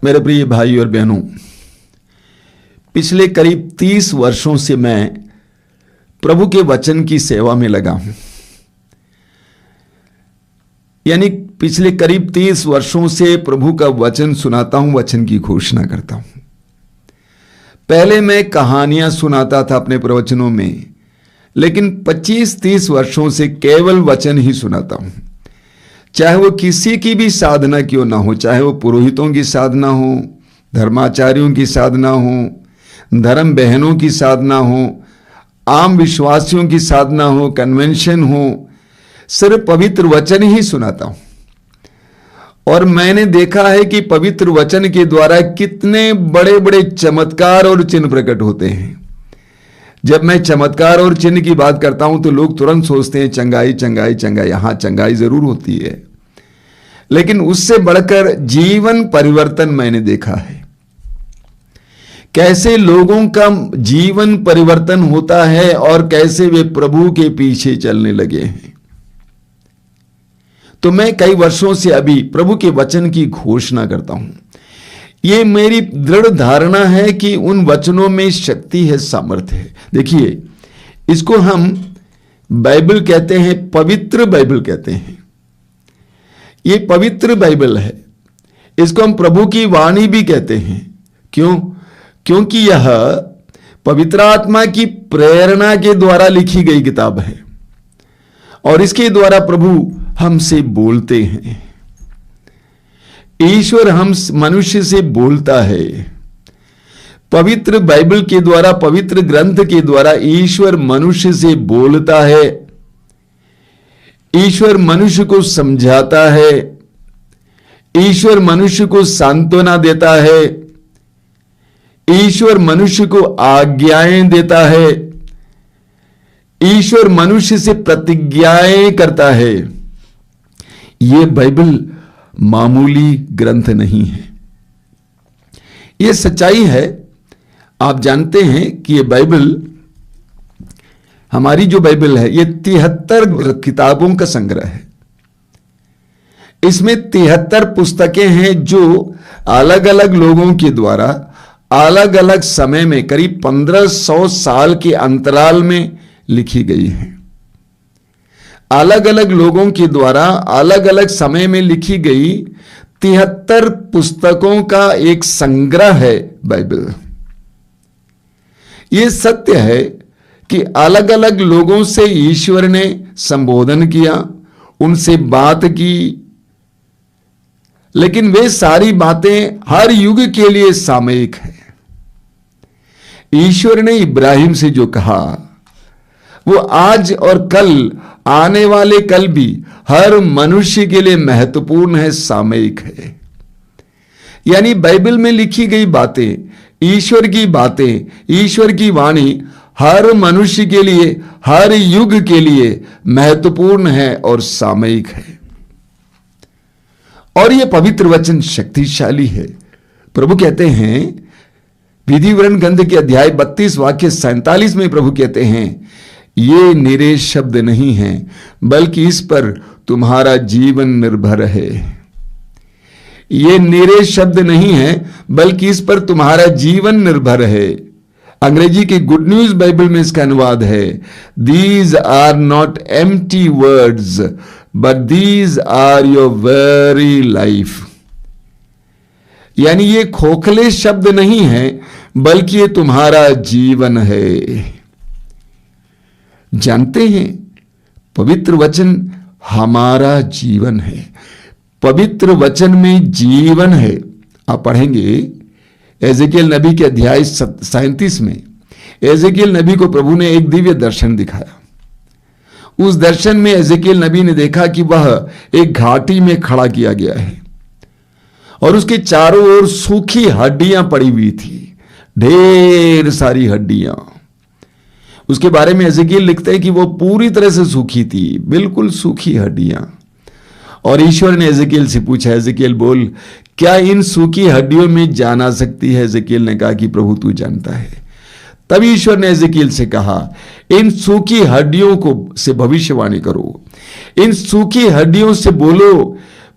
मेरे प्रिय भाई और बहनों, पिछले करीब 30 वर्षों से मैं प्रभु के वचन की सेवा में लगा हूं। यानी पिछले करीब 30 वर्षों से प्रभु का वचन सुनाता हूं, वचन की घोषणा करता हूं। पहले मैं कहानियां सुनाता था अपने प्रवचनों में, लेकिन 25-30 वर्षों से केवल वचन ही सुनाता हूं। चाहे वो किसी की भी साधना क्यों ना हो, चाहे वो पुरोहितों की साधना हो, धर्माचार्यों की साधना हो, धर्म बहनों की साधना हो, आम विश्वासियों की साधना हो, कन्वेंशन हो, सिर्फ पवित्र वचन ही सुनाता हूं। और मैंने देखा है कि पवित्र वचन के द्वारा कितने बड़े बड़े चमत्कार और चिन्ह प्रकट होते हैं। जब मैं चमत्कार और चिन्ह की बात करता हूं तो लोग तुरंत सोचते हैं चंगाई चंगाई चंगाई। हाँ, चंगाई जरूर होती है, लेकिन उससे बढ़कर जीवन परिवर्तन मैंने देखा है। कैसे लोगों का जीवन परिवर्तन होता है और कैसे वे प्रभु के पीछे चलने लगे हैं। तो मैं कई वर्षों से अभी प्रभु के वचन की घोषणा करता हूं। यह मेरी दृढ़ धारणा है कि उन वचनों में शक्ति है, सामर्थ्य है। देखिए, इसको हम बाइबल कहते हैं, पवित्र बाइबल कहते हैं। ये पवित्र बाइबल है। इसको हम प्रभु की वाणी भी कहते हैं। क्यों? क्योंकि यह पवित्र आत्मा की प्रेरणा के द्वारा लिखी गई किताब है और इसके द्वारा प्रभु हमसे बोलते हैं। ईश्वर हम मनुष्य से बोलता है। पवित्र बाइबल के द्वारा, पवित्र ग्रंथ के द्वारा ईश्वर मनुष्य से बोलता है। ईश्वर मनुष्य को समझाता है। ईश्वर मनुष्य को सांत्वना देता है। ईश्वर मनुष्य को आज्ञाएं देता है। ईश्वर मनुष्य से प्रतिज्ञाएं करता है। यह बाइबल मामूली ग्रंथ नहीं है, यह सच्चाई है। आप जानते हैं कि यह बाइबल, हमारी जो बाइबल है, यह 73 किताबों का संग्रह है। इसमें 73 पुस्तकें हैं जो अलग अलग लोगों के द्वारा अलग अलग समय में करीब 1500 साल के अंतराल में लिखी गई हैं। अलग अलग लोगों के द्वारा अलग अलग समय में लिखी गई 73 पुस्तकों का एक संग्रह है बाइबल। यह सत्य है कि अलग अलग लोगों से ईश्वर ने संबोधन किया, उनसे बात की, लेकिन वे सारी बातें हर युग के लिए सामयिक है। ईश्वर ने इब्राहिम से जो कहा वो आज और कल, आने वाले कल भी हर मनुष्य के लिए महत्वपूर्ण है, सामयिक है। यानी बाइबल में लिखी गई बातें, ईश्वर की बातें, ईश्वर की वाणी हर मनुष्य के लिए, हर युग के लिए महत्वपूर्ण है और सामयिक है। और यह पवित्र वचन शक्तिशाली है। प्रभु कहते हैं, विधिवरण ग्रंथ के अध्याय 32 वाक्य 47 में प्रभु कहते हैं, ये निरे शब्द नहीं है, बल्कि इस पर तुम्हारा जीवन निर्भर है। ये निरे शब्द नहीं है, बल्कि इस पर तुम्हारा जीवन निर्भर है। अंग्रेजी की गुड न्यूज बाइबल में इसका अनुवाद है, these are not empty words but these are your very life. यानी ये खोखले शब्द नहीं है, बल्कि ये तुम्हारा जीवन है। जानते हैं, पवित्र वचन हमारा जीवन है। पवित्र वचन में जीवन है। आप पढ़ेंगे एजेकियल नबी के अध्याय 37 में, एजेकियल नबी को प्रभु ने एक दिव्य दर्शन दिखाया। उस दर्शन में एजेकियल नबी ने देखा कि वह एक घाटी में खड़ा किया गया है और उसके चारों ओर सूखी हड्डियां पड़ी हुई थी, ढेर सारी हड्डियां। उसके बारे में एजेकियल लिखते हैं कि वो पूरी तरह से सूखी थी, बिल्कुल सूखी हड्डियां। और ईश्वर ने एजेकियल से पूछा, एजेकियल बोल, क्या इन सूखी हड्डियों में जान आ सकती है? एजेकियल ने कहा कि प्रभु तू जानता है। तब ईश्वर ने एजेकियल से कहा, इन सूखी हड्डियों को से भविष्यवाणी करो, इन सूखी हड्डियों से बोलो,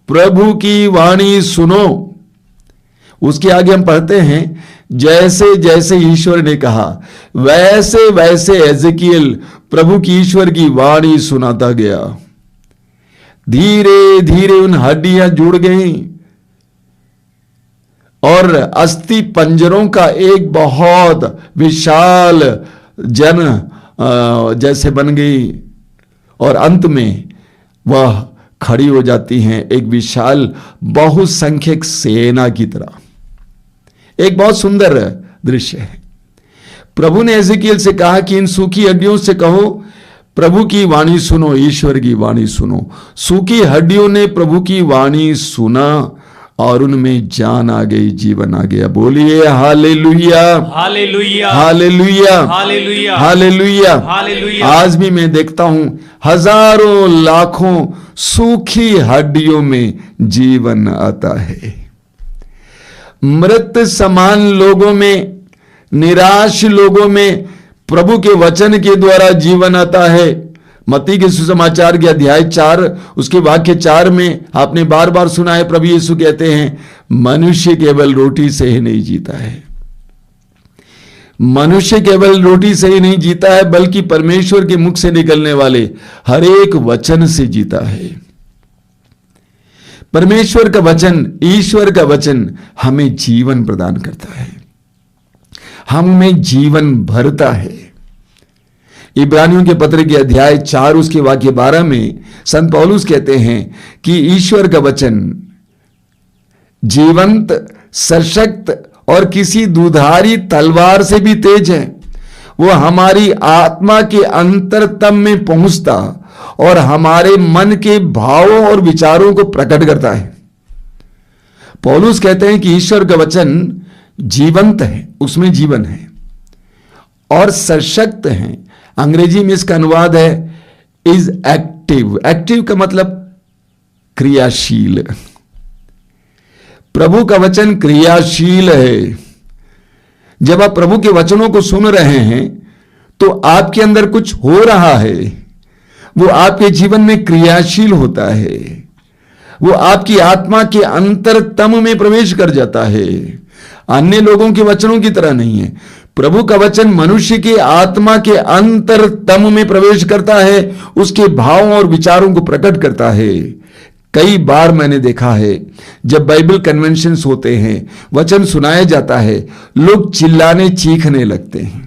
प्रभु की वाणी सुनो। उसके आगे हम पढ़ते हैं, जैसे जैसे ईश्वर ने कहा वैसे वैसे एजेकियल प्रभु की ईश्वर की वाणी सुनाता गया। धीरे धीरे उन हड्डियां जुड़ गईं और अस्थि पंजरों का एक बहुत विशाल जन जैसे बन गई और अंत में वह खड़ी हो जाती हैं एक विशाल बहुसंख्यक सेना की तरह। एक बहुत सुंदर दृश्य है। प्रभु ने एजेकियल से कहा कि इन सूखी हड्डियों से कहो प्रभु की वाणी सुनो, ईश्वर की वाणी सुनो। सूखी हड्डियों ने प्रभु की वाणी सुना और उनमें जान आ गई, जीवन आ गया। बोलिए hallelujah, hallelujah, hallelujah, hallelujah, hallelujah. Hallelujah. आज भी मैं देखता हूं हजारों लाखों सूखी हड्डियों में जीवन आता है। मृत समान लोगों में, निराश लोगों में प्रभु के वचन के द्वारा जीवन आता है। मत्ती के सुसमाचार के अध्याय 4 उसके वाक्य 4 में आपने बार बार सुना है, प्रभु यीशु कहते हैं मनुष्य केवल रोटी से ही नहीं जीता है। मनुष्य केवल रोटी से ही नहीं जीता है बल्कि परमेश्वर के मुख से निकलने वाले हर एक वचन से जीता है। परमेश्वर का वचन, ईश्वर का वचन हमें जीवन प्रदान करता है, हमें जीवन भरता है। इब्रानियों के पत्र के अध्याय 4 उसके वाक्य 12 में संत पौलुस कहते हैं कि ईश्वर का वचन जीवंत, सशक्त और किसी दुधारी तलवार से भी तेज है। वो हमारी आत्मा के अंतरतम में पहुंचता और हमारे मन के भावों और विचारों को प्रकट करता है। पौलुस कहते हैं कि ईश्वर का वचन जीवंत है, उसमें जीवन है, और सशक्त है। अंग्रेजी में इसका अनुवाद है इज एक्टिव। एक्टिव का मतलब क्रियाशील। प्रभु का वचन क्रियाशील है। जब आप प्रभु के वचनों को सुन रहे हैं तो आपके अंदर कुछ हो रहा है, वो आपके जीवन में क्रियाशील होता है, वो आपकी आत्मा के अंतरतम में प्रवेश कर जाता है। अन्य लोगों के वचनों की तरह नहीं है। प्रभु का वचन मनुष्य के आत्मा के अंतरतम में प्रवेश करता है, उसके भावों और विचारों को प्रकट करता है। कई बार मैंने देखा है जब बाइबल कन्वेंशंस होते हैं, वचन सुनाया जाता है, लोग चिल्लाने चीखने लगते हैं।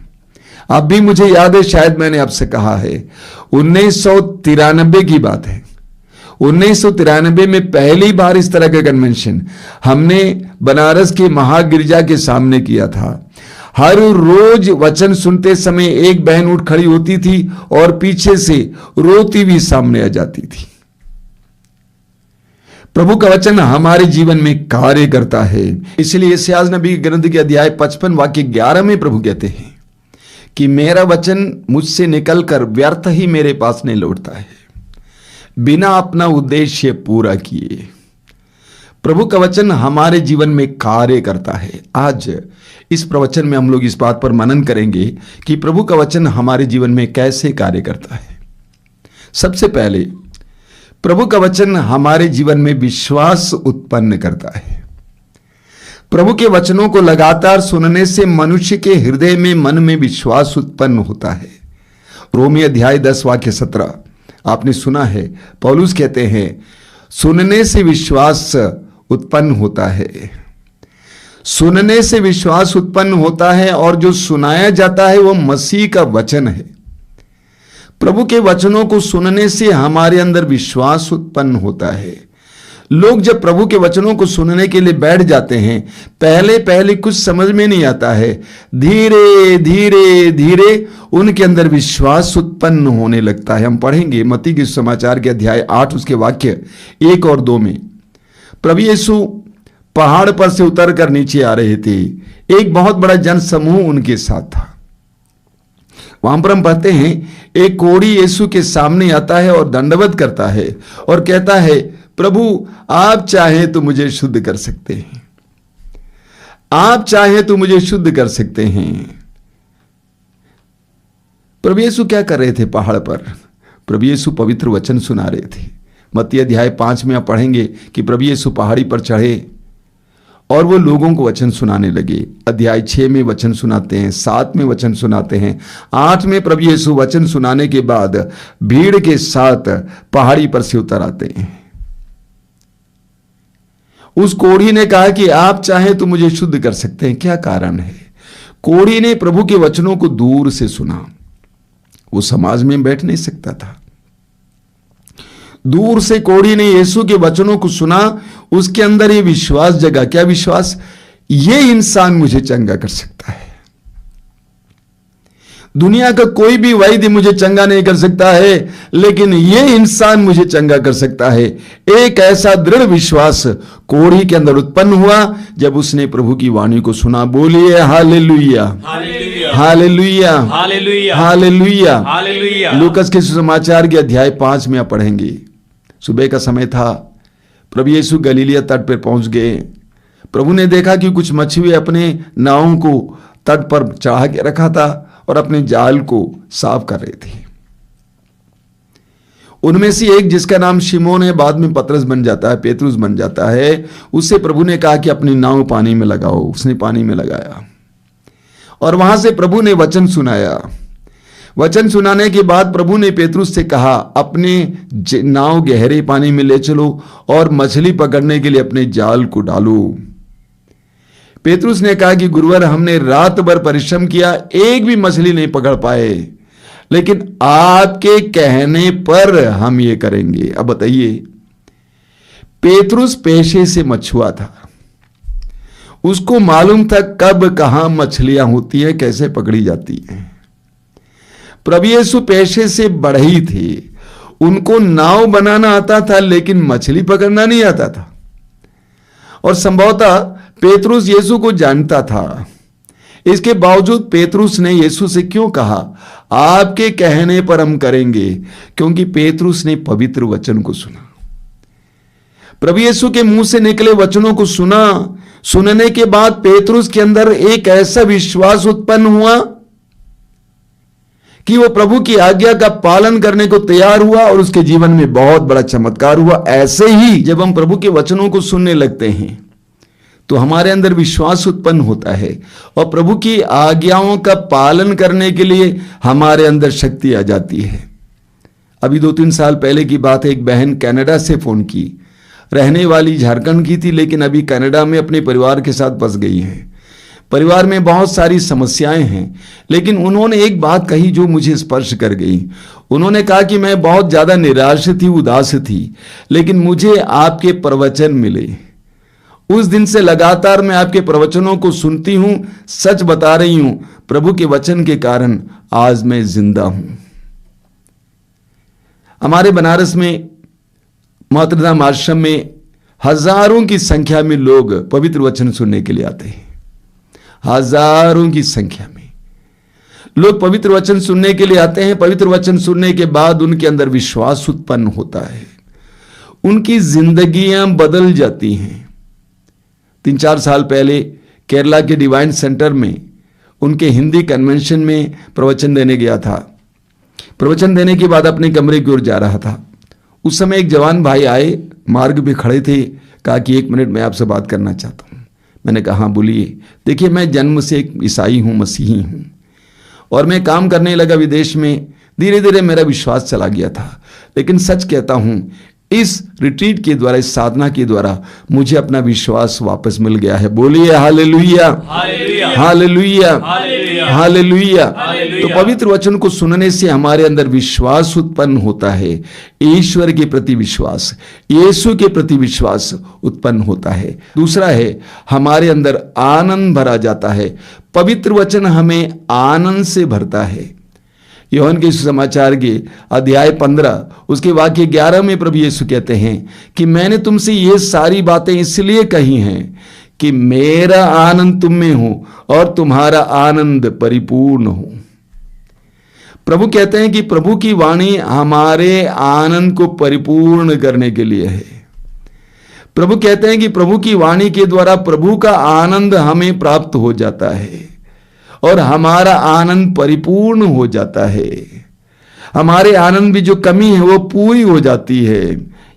अब भी मुझे याद है, शायद मैंने आपसे कहा है, 1993 की बात है। 1993 में पहली बार इस तरह का कन्वेंशन हमने बनारस के महागिरजा के सामने किया था। हर रोज वचन सुनते समय एक बहन उठ खड़ी होती थी और पीछे से रोती हुई सामने आ जाती थी। प्रभु का वचन हमारे जीवन में कार्य करता है। इसलिए यशायाह नबी के ग्रंथ के अध्याय 55 वाक्य 11 में प्रभु कहते हैं कि मेरा वचन मुझसे निकलकर व्यर्थ ही मेरे पास नहीं लौटता है, बिना अपना उद्देश्य पूरा किए। प्रभु का वचन हमारे जीवन में कार्य करता है। आज इस प्रवचन में हम लोग इस बात पर मनन करेंगे कि प्रभु का वचन हमारे जीवन में कैसे कार्य करता है। सबसे पहले प्रभु का वचन हमारे जीवन में विश्वास उत्पन्न करता है। प्रभु के वचनों को लगातार सुनने से मनुष्य के हृदय में, मन में विश्वास उत्पन्न होता है। रोमी अध्याय 10 वाक्य 17 आपने सुना है, पौलुस कहते हैं सुनने से विश्वास उत्पन्न होता है। सुनने से विश्वास उत्पन्न होता है और जो सुनाया जाता है वो मसीह का वचन है। प्रभु के वचनों को सुनने से हमारे अंदर विश्वास उत्पन्न होता है। लोग जब प्रभु के वचनों को सुनने के लिए बैठ जाते हैं, पहले पहले कुछ समझ में नहीं आता है, धीरे धीरे धीरे उनके अंदर विश्वास उत्पन्न होने लगता है। हम पढ़ेंगे मत्ती के समाचार के अध्याय 8 उसके वाक्य 1 और 2 में। प्रभु यीशु पहाड़ पर से उतर कर नीचे आ रहे थे, एक बहुत बड़ा जन समूह उनके साथ था। वहां पर हम पढ़ते हैं एक कोढ़ी यीशु के सामने आता है और दंडवत करता है और कहता है, प्रभु आप चाहें तो मुझे शुद्ध कर सकते हैं, आप चाहें तो मुझे शुद्ध कर सकते हैं। प्रभु यीशु क्या कर रहे थे पहाड़ पर? प्रभु यीशु पवित्र वचन सुना रहे थे। मत्ती अध्याय 5 में आप पढ़ेंगे कि प्रभु यीशु पहाड़ी पर चढ़े और वो लोगों को वचन सुनाने लगे। अध्याय 6 में वचन सुनाते हैं, 7 में वचन सुनाते हैं, 8 में प्रभु यीशु वचन सुनाने के बाद भीड़ के साथ पहाड़ी पर से उतर आते हैं। उस कोढ़ी ने कहा कि आप चाहें तो मुझे शुद्ध कर सकते हैं, क्या कारण है? कोढ़ी ने प्रभु के वचनों को दूर से सुना, वो समाज में बैठ नहीं सकता था। दूर से कोढ़ी ने यीशु के वचनों को सुना, उसके अंदर ये विश्वास जगा। क्या विश्वास? ये इंसान मुझे चंगा कर सकता है। दुनिया का कोई भी वैद्य मुझे चंगा नहीं कर सकता है, लेकिन ये इंसान मुझे चंगा कर सकता है। एक ऐसा दृढ़ विश्वास कोढ़ी के अंदर उत्पन्न हुआ जब उसने प्रभु की वाणी को सुना। बोलिए hallelujah, hallelujah, hallelujah, hallelujah, hallelujah. लूकस के सुसमाचार के अध्याय 5 में आप पढ़ेंगे। सुबह का समय था, प्रभु यीशु गलीलिया तट पर पहुंच गए। प्रभु ने देखा कि कुछ मछुए अपने नावों को तट पर चढ़ा के रखा था और अपने जाल को साफ कर रहे थे। उनमें से एक, जिसका नाम शिमोन है, बाद में पतरस बन जाता है, पेतरुस बन जाता है, उससे प्रभु ने कहा कि अपनी नाव पानी में लगाओ। उसने पानी में लगाया और वहां से प्रभु ने वचन सुनाया। वचन सुनाने के बाद प्रभु ने पेतरुस से कहा, अपने नाव गहरे पानी में ले चलो और मछली पकड़ने के लिए अपने जाल को डालो। पेतरुस ने कहा कि गुरुवर, हमने रात भर परिश्रम किया, एक भी मछली नहीं पकड़ पाए, लेकिन आपके कहने पर हम ये करेंगे। अब बताइए, पेतरुस पेशे से मछुआ था, उसको मालूम था कब कहां मछलियां होती है, कैसे पकड़ी जाती हैं। प्रभु यीशु पेशे से बढ़ई थे, उनको नाव बनाना आता था लेकिन मछली पकड़ना नहीं आता था। और संभवतः पेतरुस यीशु को जानता था। इसके बावजूद पेतरुस ने यीशु से क्यों कहा, आपके कहने पर हम करेंगे? क्योंकि पेतरुस ने पवित्र वचन को सुना। प्रभु यीशु के मुंह से निकले वचनों को सुना। सुनने के बाद पेतरुस के अंदर एक ऐसा विश्वास उत्पन्न हुआ कि वो प्रभु की आज्ञा का पालन करने को तैयार हुआ और उसके जीवन में बहुत बड़ा चमत्कार हुआ। ऐसे ही जब हम प्रभु के वचनों को सुनने लगते हैं तो हमारे अंदर विश्वास उत्पन्न होता है और प्रभु की आज्ञाओं का पालन करने के लिए हमारे अंदर शक्ति आ जाती है। अभी 2-3 साल पहले की बात है, एक बहन कनाडा से फोन की, रहने वाली झारखंड की थी, लेकिन अभी कनाडा में अपने परिवार के साथ बस गई है। परिवार में बहुत सारी समस्याएं हैं, लेकिन उन्होंने एक बात कही जो मुझे स्पर्श कर गई। उन्होंने कहा कि मैं बहुत ज्यादा निराश थी, उदास थी, लेकिन मुझे आपके प्रवचन मिले। उस दिन से लगातार मैं आपके प्रवचनों को सुनती हूं। सच बता रही हूं, प्रभु के वचन के कारण आज मैं जिंदा हूं। हमारे बनारस में मातृधाम आश्रम में हजारों की संख्या में लोग पवित्र वचन सुनने के लिए आते हैं। हजारों की संख्या में लोग पवित्र वचन सुनने के लिए आते हैं। पवित्र वचन सुनने के बाद उनके अंदर विश्वास उत्पन्न होता है, उनकी जिंदगियां बदल जाती हैं। 3-4 साल पहले केरला के डिवाइन सेंटर में उनके हिंदी कन्वेंशन में प्रवचन देने गया था। प्रवचन देने के बाद अपने कमरे की ओर जा रहा था। उस समय एक जवान भाई आए, मार्ग पे खड़े थे, कहा कि 1 मिनट मैं आपसे बात करना चाहता हूं। मैंने कहा हाँ बोलिए। देखिए, मैं जन्म से एक ईसाई हूं, मसीही हूं, और मैं काम करने लगा विदेश में। धीरे धीरे मेरा विश्वास चला गया था, लेकिन सच कहता हूं, इस रिट्रीट के द्वारा, इस साधना के द्वारा मुझे अपना विश्वास वापस मिल गया है। बोलिए हालेलुया, हालेलुया, हालेलुया। तो पवित्र वचन को सुनने से हमारे अंदर विश्वास उत्पन्न होता है, ईश्वर के प्रति विश्वास, यीशु के प्रति विश्वास उत्पन्न होता है। दूसरा है, हमारे अंदर आनंद भरा जाता है। पवित्र वचन हमें आनंद से भरता है। यूहन्ना के सुसमाचार के अध्याय 15 उसके वाक्य 11 में प्रभु यीशु कहते हैं कि मैंने तुमसे ये सारी बातें इसलिए कही हैं कि मेरा आनंद तुम में हो और तुम्हारा आनंद परिपूर्ण हो। प्रभु कहते हैं कि प्रभु की वाणी हमारे आनंद को परिपूर्ण करने के लिए है। प्रभु कहते हैं कि प्रभु की वाणी के द्वारा प्रभु का आनंद हमें प्राप्त हो जाता है और हमारा आनंद परिपूर्ण हो जाता है। हमारे आनंद में जो कमी है वो पूरी हो जाती है।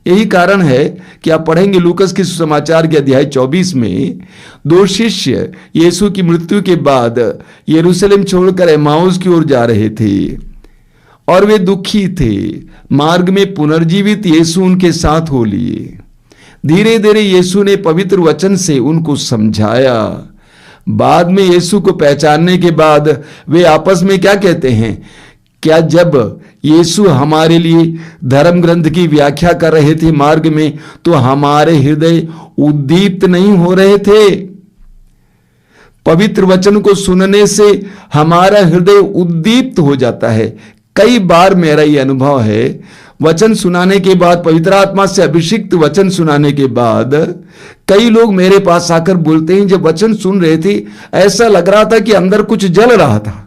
यही कारण है कि आप पढ़ेंगे लूकस के सुसमाचार के अध्याय 24 में 2 शिष्य यीशु की मृत्यु के बाद यरूशलेम छोड़कर एमाउस की ओर जा रहे थे और वे दुखी थे। मार्ग में पुनर्जीवित यीशु उनके साथ हो लिए। धीरे धीरे यीशु ने पवित्र वचन से उनको समझाया। बाद में यीशु को पहचानने के बाद वे आपस में क्या कहते हैं, क्या जब यीशु हमारे लिए धर्म ग्रंथ की व्याख्या कर रहे थे मार्ग में, तो हमारे हृदय उद्दीप्त नहीं हो रहे थे? पवित्र वचन को सुनने से हमारा हृदय उद्दीप्त हो जाता है। कई बार मेरा यह अनुभव है, वचन सुनाने के बाद, पवित्र आत्मा से अभिषिक्त वचन सुनाने के बाद कई लोग मेरे पास आकर बोलते हैं, जब वचन सुन रहे थे ऐसा लग रहा था कि अंदर कुछ जल रहा था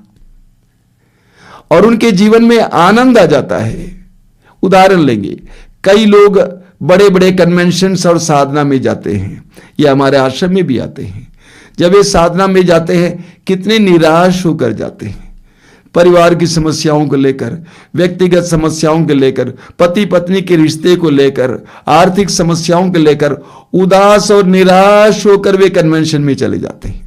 और उनके जीवन में आनंद आ जाता है। उदाहरण लेंगे, कई लोग बड़े बड़े कन्वेंशंस और साधना में जाते हैं, या हमारे आश्रम में भी आते हैं। जब ये साधना में जाते हैं कितने निराश होकर जाते हैं, परिवार की समस्याओं को लेकर, व्यक्तिगत समस्याओं को लेकर, पति पत्नी के रिश्ते को लेकर, आर्थिक समस्याओं को लेकर उदास और निराश होकर वे कन्वेंशन में चले जाते हैं।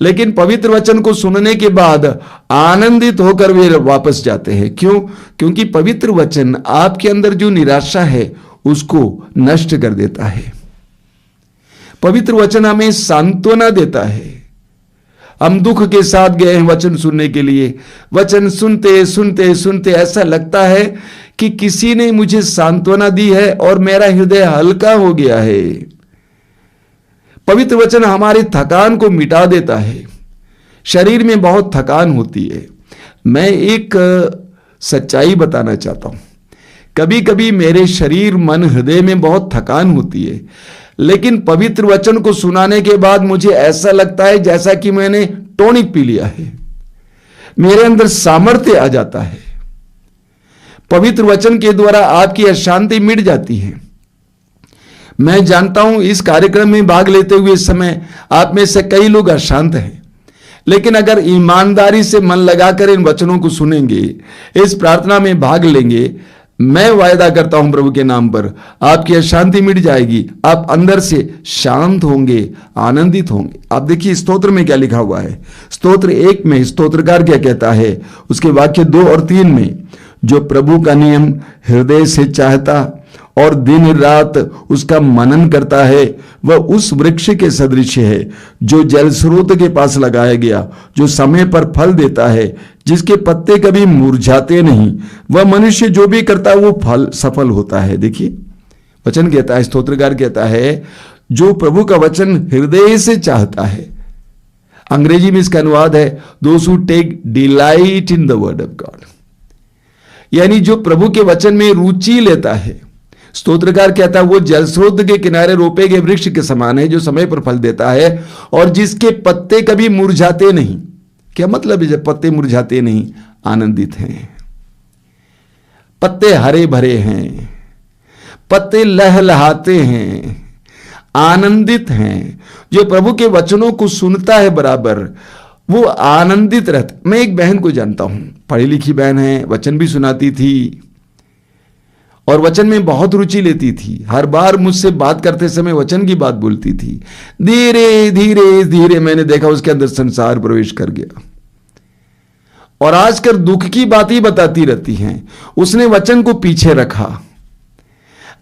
लेकिन पवित्र वचन को सुनने के बाद आनंदित होकर वे वापस जाते हैं। क्यों? क्योंकि पवित्र वचन आपके अंदर जो निराशा है उसको नष्ट कर देता है। पवित्र वचन हमें सांत्वना देता है। हम दुख के साथ गए हैं वचन सुनने के लिए, वचन सुनते सुनते सुनते ऐसा लगता है कि किसी ने मुझे सांत्वना दी है और मेरा हृदय हल्का हो गया है। पवित्र वचन हमारी थकान को मिटा देता है। शरीर में बहुत थकान होती है। मैं एक सच्चाई बताना चाहता हूं, कभी कभी मेरे शरीर मन हृदय में बहुत थकान होती है, लेकिन पवित्र वचन को सुनाने के बाद मुझे ऐसा लगता है जैसा कि मैंने टॉनिक पी लिया है। मेरे अंदर सामर्थ्य आ जाता है। पवित्र वचन के द्वारा आपकी अशांति मिट जाती है। मैं जानता हूं इस कार्यक्रम में भाग लेते हुए समय आप में से कई लोग अशांत हैं, लेकिन अगर ईमानदारी से मन लगाकर इन वचनों को सुनेंगे, इस प्रार्थना में भाग लेंगे, मैं वायदा करता हूं प्रभु के नाम पर, आपकी अशांति मिट जाएगी। आप अंदर से शांत होंगे, आनंदित होंगे। आप देखिए स्तोत्र में क्या लिखा हुआ है। स्तोत्र 1 में स्तोत्रकार क्या कहता है, उसके वाक्य 2 और 3 में, जो प्रभु का नियम हृदय से चाहता और दिन रात उसका मनन करता है, वह उस वृक्ष के सदृश है जो जल स्रोत के पास लगाया गया, जो समय पर फल देता है, जिसके पत्ते कभी मुरझाते नहीं। वह मनुष्य जो भी करता है वो फल सफल होता है। देखिए वचन कहता है, स्तोत्रकार कहता है, जो प्रभु का वचन हृदय से चाहता है। अंग्रेजी में इसका अनुवाद है, those who take delight in the word of God, यानी जो प्रभु के वचन में रुचि लेता है। स्तोत्रकार कहता है वो जल स्रोत के किनारे रोपे गए वृक्ष के समान है, जो समय पर फल देता है और जिसके पत्ते कभी मुरझाते नहीं। क्या मतलब है जब पत्ते मुरझाते नहीं? आनंदित हैं, पत्ते हरे भरे हैं, पत्ते लहलहाते हैं, आनंदित हैं। जो प्रभु के वचनों को सुनता है बराबर, वो आनंदित रहता। मैं एक बहन को जानता हूं, पढ़ी लिखी बहन है, वचन भी सुनाती थी और वचन में बहुत रुचि लेती थी। हर बार मुझसे बात करते समय वचन की बात बोलती थी। धीरे धीरे धीरे मैंने देखा उसके अंदर संसार प्रवेश कर गया और आजकल दुख की बात ही बताती रहती हैं। उसने वचन को पीछे रखा।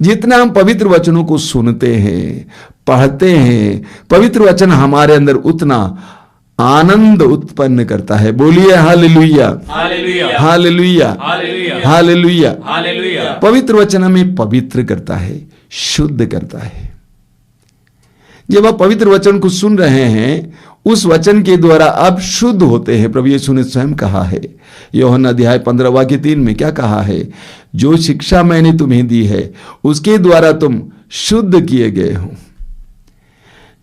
जितना हम पवित्र वचनों को सुनते हैं, पढ़ते हैं, पवित्र वचन हमारे अंदर उतना आनंद उत्पन्न करता है। बोलिए hallelujah, hallelujah, hallelujah, hallelujah, hallelujah. Hallelujah. पवित्र वचन हमें पवित्र करता है, शुद्ध करता है। जब आप पवित्र वचन को सुन रहे हैं, उस वचन के द्वारा आप शुद्ध होते हैं। प्रभु यीशु ने स्वयं कहा है, यूहन्ना अध्याय 15 वाक्य 3 में क्या कहा है, जो शिक्षा मैंने तुम्हें दी है उसके द्वारा तुम शुद्ध किए गए हो।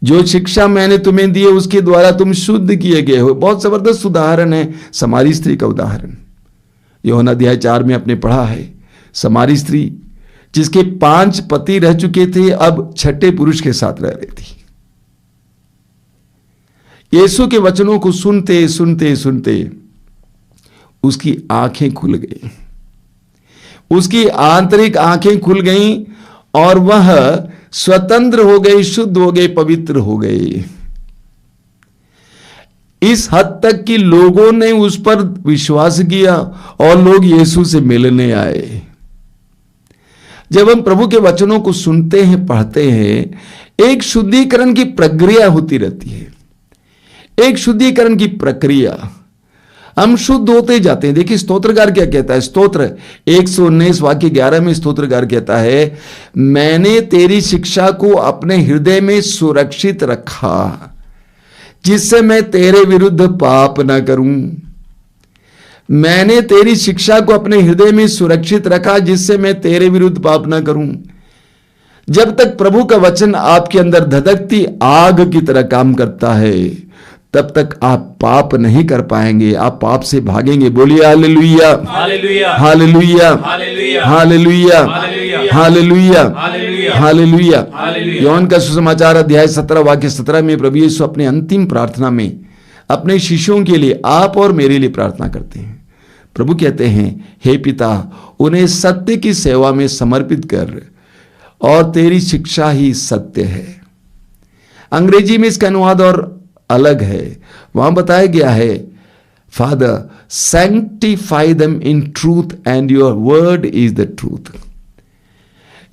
जो शिक्षा मैंने तुम्हें दी है उसके द्वारा तुम शुद्ध किए गए हो। बहुत जबरदस्त उदाहरण है समारी स्त्री का उदाहरण। यूहन्ना अध्याय 4 में आपने पढ़ा है, समारी स्त्री जिसके 5 पति रह चुके थे, अब 6ठे पुरुष के साथ रह रही थी। यीशु के वचनों को सुनते सुनते सुनते उसकी आंखें खुल गई। उसकी आंतरिक आंखें खुल गईं और वह स्वतंत्र हो गई, शुद्ध हो गई, पवित्र हो गई। इस हद तक कि लोगों ने उस पर विश्वास किया और लोग यीशु से मिलने आए। जब हम प्रभु के वचनों को सुनते हैं, पढ़ते हैं, एक शुद्धिकरण की प्रक्रिया होती रहती है, एक शुद्धिकरण की प्रक्रिया। हम शुद्ध होते जाते हैं। देखिए स्तोत्रकार क्या कहता है, स्तोत्र 119 वाक्य 11 में स्तोत्रकार कहता है, मैंने तेरी शिक्षा को अपने हृदय में सुरक्षित रखा जिससे मैं तेरे विरुद्ध पाप न करूं। मैंने तेरी शिक्षा को अपने हृदय में सुरक्षित रखा जिससे मैं तेरे विरुद्ध पाप न करूं। जब तक प्रभु का वचन आपके अंदर धधकती आग की तरह काम करता है, तब तक आप पाप नहीं कर पाएंगे, आप पाप से भागेंगे। बोलिए hallelujah, hallelujah, hallelujah, hallelujah, hallelujah, hallelujah, hallelujah, hallelujah. Yohan का सुसमाचार अध्याय 17 वाक्य 17 में प्रभु यीशु अपने अंतिम प्रार्थना में अपने शिष्यों के लिए, आप और मेरे लिए प्रार्थना करते हैं। प्रभु कहते हैं, हे पिता, उन्हें सत्य की सेवा में समर्पित कर और तेरी शिक्षा ही सत्य है। अंग्रेजी में इसका अनुवाद और अलग है। वहां बताया गया है, Father sanctify them in truth and your word is the truth.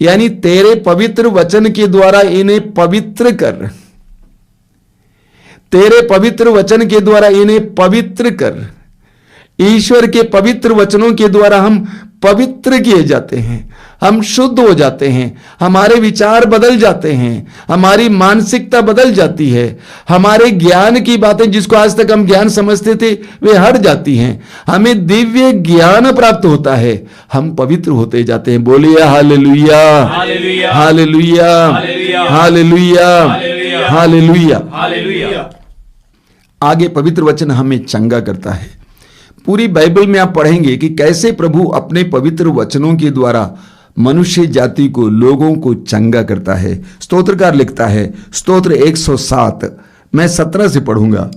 यानी तेरे पवित्र वचन के द्वारा इन्हें पवित्र कर, तेरे पवित्र वचन के द्वारा इन्हें पवित्र कर। ईश्वर के पवित्र वचनों के द्वारा हम पवित्र किए जाते हैं, हम शुद्ध हो जाते हैं, हमारे विचार बदल जाते हैं, हमारी मानसिकता बदल जाती है, हमारे ज्ञान की बातें जिसको आज तक हम ज्ञान समझते थे वे हट जाती हैं, हमें दिव्य ज्ञान प्राप्त होता है, हम पवित्र होते जाते हैं। बोलिए hallelujah, hallelujah, hallelujah, hallelujah, hallelujah, hallelujah. आगे पवित्र वचन हमें चंगा करता है। पूरी बाइबल में आप पढ़ेंगे कि कैसे प्रभु अपने पवित्र वचनों के द्वारा मनुष्य जाति को, लोगों को चंगा करता है। स्तोत्रकार लिखता है, स्तोत्र 107 मैं 17 से पढ़ूंगा।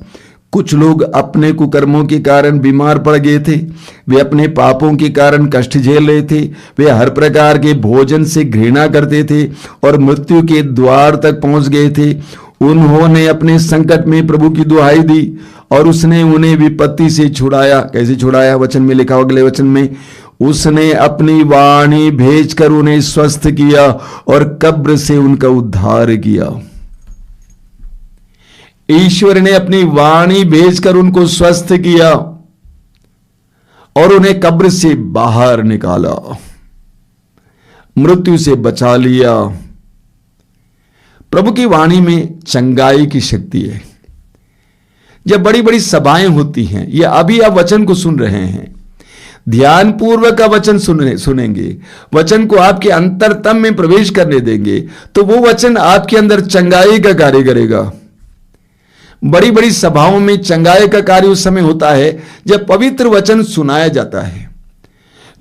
कुछ लोग अपने कुकर्मों के कारण बीमार पड़ गए थे, वे अपने पापों के कारण कष्ट झेल रहे थे, वे हर प्रकार के भोजन से घृणा करते थे और मृत्यु के द्वार तक पहुंच गए थे। उन्होंने अपने संकट में प्रभु की दुहाई दी और उसने उन्हें विपत्ति से छुड़ाया। कैसे छुड़ाया? वचन में लिखा, अगले वचन में, उसने अपनी वाणी भेजकर उन्हें स्वस्थ किया और कब्र से उनका उद्धार किया। ईश्वर ने अपनी वाणी भेजकर उनको स्वस्थ किया और उन्हें कब्र से बाहर निकाला, मृत्यु से बचा लिया। प्रभु की वाणी में चंगाई की शक्ति है। जब बड़ी बड़ी सभाएं होती हैं, या अभी आप वचन को सुन रहे हैं, ध्यानपूर्वक का वचन सुनेंगे, वचन को आपके अंतरतम में प्रवेश करने देंगे, तो वो वचन आपके अंदर चंगाई का कार्य करेगा। बड़ी बड़ी सभाओं में चंगाई का कार्य उस समय होता है जब पवित्र वचन सुनाया जाता है।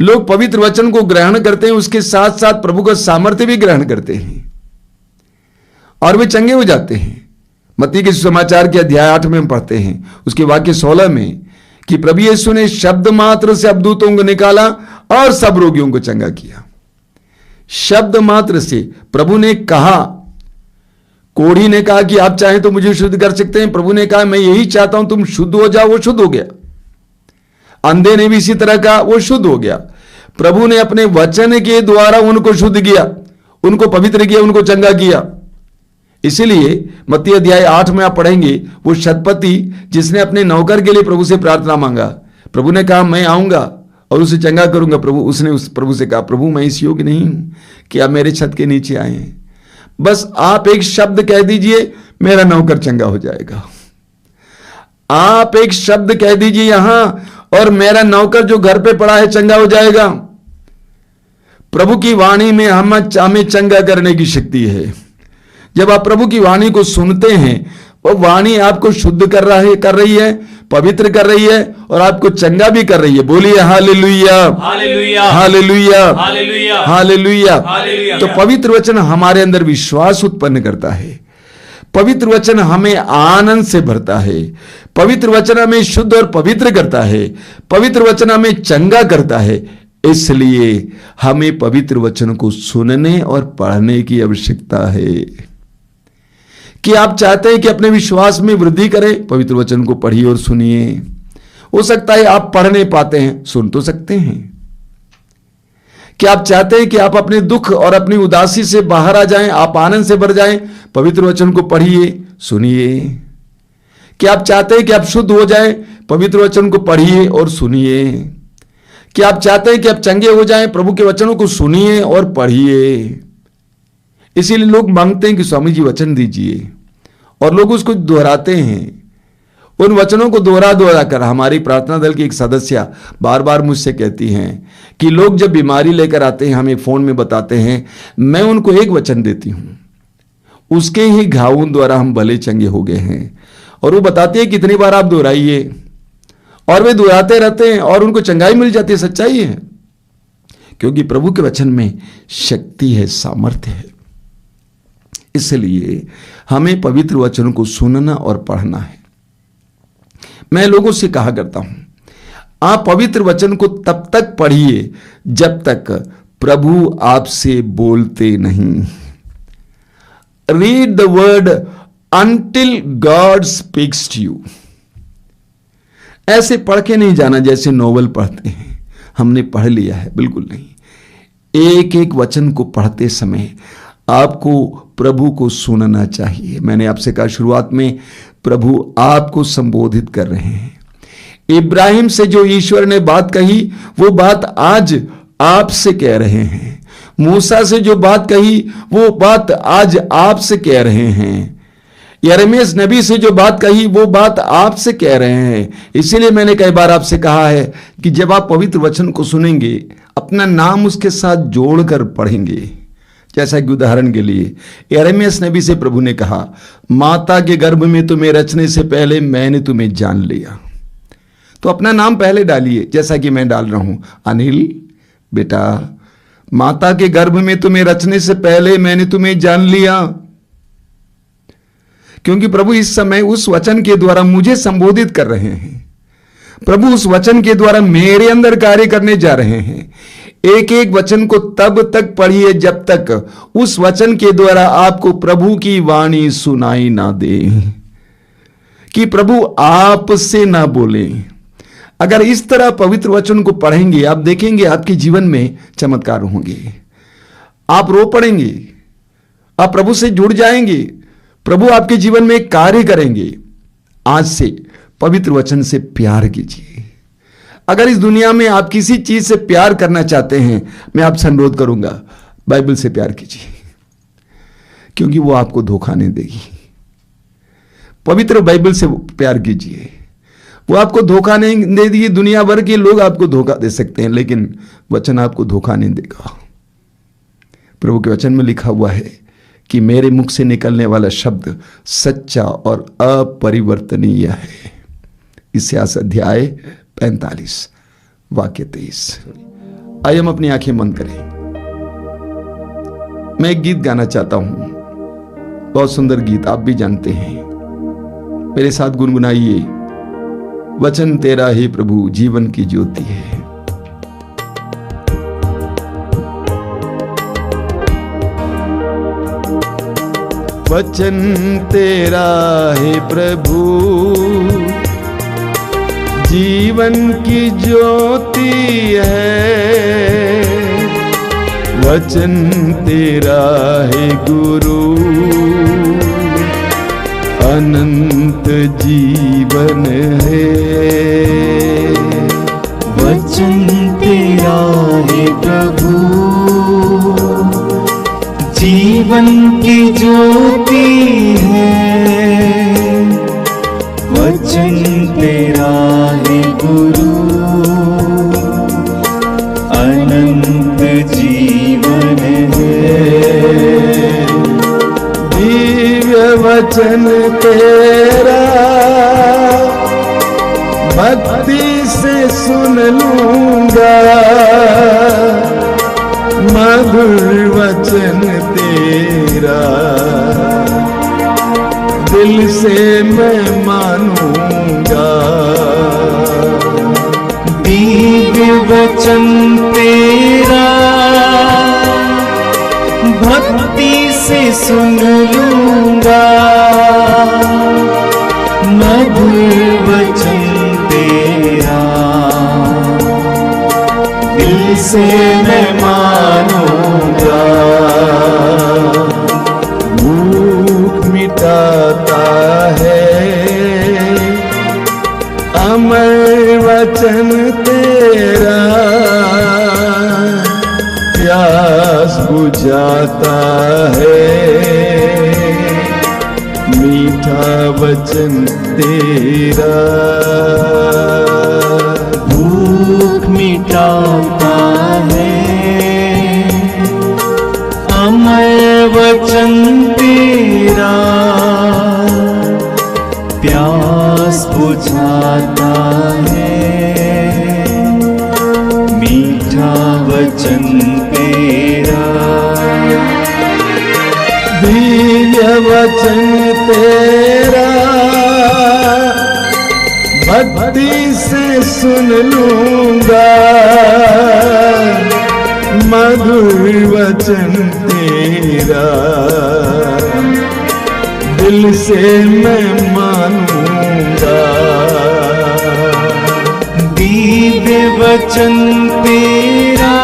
लोग पवित्र वचन को ग्रहण करते हैं, उसके साथ साथ प्रभु का सामर्थ्य भी ग्रहण करते हैं और वे चंगे हो जाते हैं। मत्ती के सुसमाचार के अध्याय 8 में हम पढ़ते हैं, उसके वाक्य 16 में, कि प्रभु यीशु ने शब्द मात्र से अबदूतों को निकाला और सब रोगियों को चंगा किया। शब्द मात्र से प्रभु ने कहा, कोढ़ी ने कहा कि आप चाहें तो मुझे शुद्ध कर सकते हैं, प्रभु ने कहा मैं यही चाहता हूं तुम शुद्ध हो जाओ, वो शुद्ध हो गया। अंधे ने भी इसी तरह कहा, वो शुद्ध हो गया। प्रभु ने अपने वचन के द्वारा उनको शुद्ध किया, उनको पवित्र किया, उनको चंगा किया। इसीलिए मत्ती अध्याय 8 में आप पढ़ेंगे, वो शतपति जिसने अपने नौकर के लिए प्रभु से प्रार्थना मांगा, प्रभु ने कहा मैं आऊंगा और उसे चंगा करूंगा। उसने उस प्रभु से कहा, प्रभु मैं इस योग्य नहीं हूं कि आप मेरे छत के नीचे आए, बस आप एक शब्द कह दीजिए मेरा नौकर चंगा हो जाएगा। आप एक शब्द कह दीजिए यहां और मेरा नौकर जो घर पे पड़ा है चंगा हो जाएगा। प्रभु की वाणी में हमें चंगा करने की शक्ति है। जब आप प्रभु की वाणी को सुनते हैं, वो वाणी आपको शुद्ध कर रही है, पवित्र कर रही है और आपको चंगा भी कर रही है। बोलिए hallelujah, hallelujah, hallelujah, hallelujah, hallelujah. Hallelujah. तो पवित्र वचन हमारे अंदर विश्वास उत्पन्न करता है। पवित्र वचन हमें आनंद से भरता है। पवित्र वचन हमें शुद्ध और पवित्र करता है। पवित्र वचन हमें चंगा करता है। इसलिए हमें पवित्र वचन को सुनने और पढ़ने की आवश्यकता है। कि आप चाहते हैं कि अपने विश्वास में वृद्धि करें, पवित्र वचन को पढ़िए और सुनिए। हो सकता है आप पढ़ नहीं पाते हैं, सुन तो सकते हैं। कि आप चाहते हैं कि आप अपने दुख और अपनी उदासी से बाहर आ जाएं, आप आनंद से भर जाएं, पवित्र वचन को पढ़िए, सुनिए। कि आप चाहते हैं कि आप शुद्ध हो जाएं, पवित्र वचन को पढ़िए और सुनिए। कि आप चाहते हैं कि आप चंगे हो जाएं, प्रभु के वचनों को सुनिए और पढ़िए। इसीलिए लोग मांगते हैं कि स्वामी जी वचन दीजिए, और लोग उसको दोहराते हैं। उन वचनों को दोहरा दोहरा कर हमारी प्रार्थना दल की एक सदस्य बार बार मुझसे कहती हैं कि लोग जब बीमारी लेकर आते हैं, हमें फोन में बताते हैं, मैं उनको एक वचन देती हूं, उसके ही घावों द्वारा हम भले चंगे हो गए हैं। और वो बताती है कितनी बार आप दोहराइए, और वे दोहराते रहते हैं और उनको चंगाई मिल जाती है। सच्चाई है, क्योंकि प्रभु के वचन में शक्ति है, सामर्थ्य है। इसलिए हमें पवित्र वचन को सुनना और पढ़ना है। मैं लोगों से कहा करता हूं, आप पवित्र वचन को तब तक पढ़िए जब तक प्रभु आपसे बोलते नहीं। Read the word until God speaks to you. ऐसे पढ़ के नहीं जाना जैसे नोवेल पढ़ते हैं, हमने पढ़ लिया है, बिल्कुल नहीं। एक एक वचन को पढ़ते समय आपको प्रभु को सुनना चाहिए। मैंने आपसे कहा शुरुआत में, प्रभु आपको संबोधित कर रहे हैं। इब्राहिम से जो ईश्वर ने बात कही, वो बात आज आपसे कह रहे हैं। मूसा से जो बात कही, वो बात आज आपसे कह रहे हैं। यिर्मयाह नबी से जो बात कही, वो बात आपसे कह रहे हैं। इसीलिए मैंने कई बार आपसे कहा है कि जब आप पवित्र वचन को सुनेंगे, अपना नाम उसके साथ जोड़कर पढ़ेंगे। जैसा कि उदाहरण के लिए यिर्मयाह नबी से प्रभु ने कहा, माता के गर्भ में तुम्हें रचने से पहले मैंने तुम्हें जान लिया। तो अपना नाम पहले डालिए, जैसा कि मैं डाल रहा हूं, अनिल बेटा, माता के गर्भ में तुम्हें रचने से पहले मैंने तुम्हें जान लिया। क्योंकि प्रभु इस समय उस वचन के द्वारा मुझे संबोधित कर रहे हैं। प्रभु उस वचन के द्वारा मेरे अंदर कार्य करने जा रहे हैं। एक एक वचन को तब तक पढ़िए जब तक उस वचन के द्वारा आपको प्रभु की वाणी सुनाई ना दे, कि प्रभु आपसे ना बोले। अगर इस तरह पवित्र वचन को पढ़ेंगे, आप देखेंगे आपके जीवन में चमत्कार होंगे। आप रो पड़ेंगे, आप प्रभु से जुड़ जाएंगे, प्रभु आपके जीवन में कार्य करेंगे। आज से पवित्र वचन से प्यार कीजिए। अगर इस दुनिया में आप किसी चीज से प्यार करना चाहते हैं, मैं आपसे अनुरोध करूंगा, बाइबल से प्यार कीजिए, क्योंकि वो आपको धोखा नहीं देगी। पवित्र बाइबल से प्यार कीजिए, वो आपको धोखा नहीं देगी। दुनिया भर के लोग आपको धोखा दे सकते हैं, लेकिन वचन आपको धोखा नहीं देगा। प्रभु के वचन में लिखा हुआ है कि मेरे मुख से निकलने वाला शब्द सच्चा और अपरिवर्तनीय है। इतिहास अध्याय 45 वाक्य 23। आइए हम अपनी आंखें बंद करें। मैं एक गीत गाना चाहता हूं, बहुत सुंदर गीत, आप भी जानते हैं। मेरे साथ गुनगुनाइए, वचन तेरा ही प्रभु जीवन की ज्योति है। वचन तेरा है प्रभु जीवन की ज्योति है। वचन तेरा है गुरु अनंत जीवन है। वचन तेरा है प्रभु जीवन की ज्योति है। वचन तेरा है गुरु अनंत जीवन है। दिव्य वचन तेरा भक्ति से सुन लूंगा। मधुर वचन तेरा दिल से मैं मानूंगा। दिव्य वचन तेरा भक्ति से सुन लूंगा, मधुर वचन तेरा दिल से मैं मानूंगा। भूख मिटाता है अमर वचन तेरा, प्यास बुझाता है मीठा वचन तेरा। भूख मिटाता है अमर वचन तेरा, प्यास बुझाता है मीठा वचन तेरा। दिव्य वचन तेरा भक्ति से सुन लूंगा, मधुर वचन तेरा दिल से मैं मानूंगा। दिव्य वचन तेरा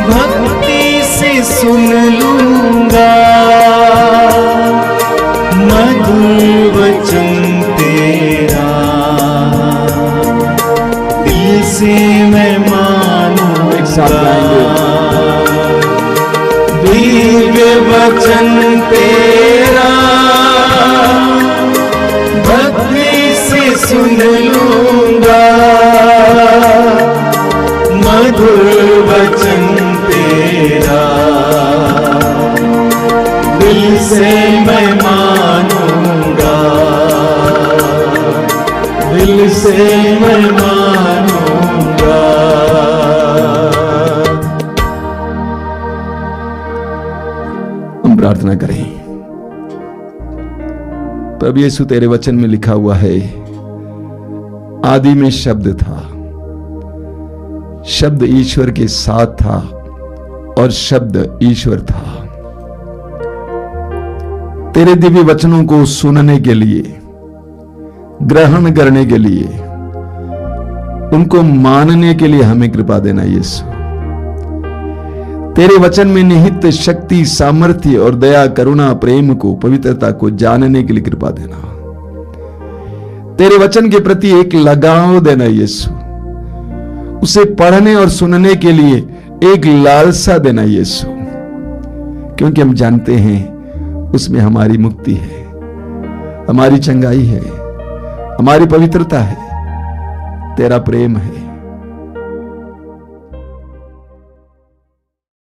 भक्ति से सुन लूंगा, मधुर वचन तेरा दिल से मैं मानूंगा। एक साथ गाएंगे। दिव्य वचन तेरा भक्ति से सुन लूंगा, मधुर वचन तेरा दिल से मैं मानूंगा, दिल से मैं मानूंगा। हम प्रार्थना करें। प्रभु यीशु तेरे वचन में लिखा हुआ है, आदि में शब्द था, शब्द ईश्वर के साथ था और शब्द ईश्वर था। तेरे दिव्य वचनों को सुनने के लिए, ग्रहण करने के लिए, उनको मानने के लिए हमें कृपा देना यीशु। तेरे वचन में निहित शक्ति, सामर्थ्य और दया, करुणा, प्रेम को, पवित्रता को जानने के लिए कृपा देना। तेरे वचन के प्रति एक लगाव देना यीशु, उसे पढ़ने और सुनने के लिए एक लालसा देना यीशु, क्योंकि हम जानते हैं उसमें हमारी मुक्ति है, हमारी चंगाई है, हमारी पवित्रता है, तेरा प्रेम है।